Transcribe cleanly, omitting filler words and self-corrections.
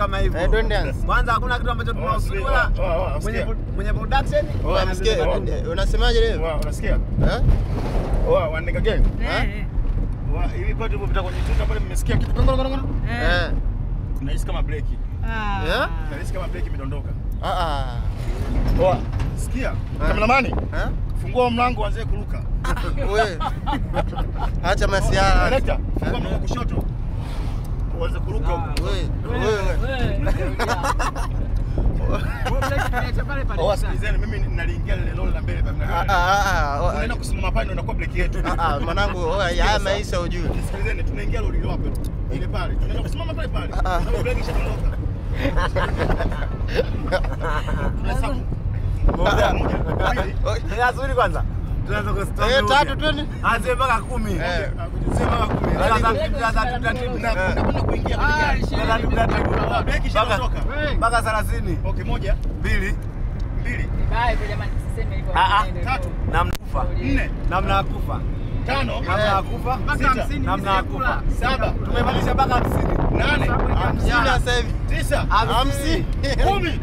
kama hivyo. Dance. Kwanza hakuna kitu ambacho tunahusika wala mwenye production. Unasikia? Unasemaje leo? Unasikia? Wananika gang. Hivi pale tulipopita kwenye tuta pale mmesikia kitu ngorongoro? Nahisi kama break. Nahisi kama break imedondoka. Sikia. Kameramani? Fungua mlango anze kuruka. Wewe. Acha masiara. Director, fungua mlango kushoto. Uanze kuruka huko. Sikizeni mimi naliingia lile lolo la mbele pale. Unaenda kusimama pale ndio inakuwa break yetu. Mwanangu, haya maisha ujue. Sikizeni tunaingia lolo ile wapi? Ile pale. Tunaenda kusimama pale pale. Ndio break ishadondoka. Tunahesabu. Moja. Nzuri kwanza. Tunaanza ku stop. 3 twende. Anze mpaka 10. Sema 10. Napenda kuingia kwenye gari. Break ishadondoka. Mpaka 30. Okay, 1, 2. Bye kwa jamani, siseme hivyo. 3. Namnakufa. 4. Namnakufa. 5. Namnakufa. Mpaka 50. Namnakufa. 7. Tumemalisha mpaka 50. 8. 50 sasa hivi. 9. 50. 10.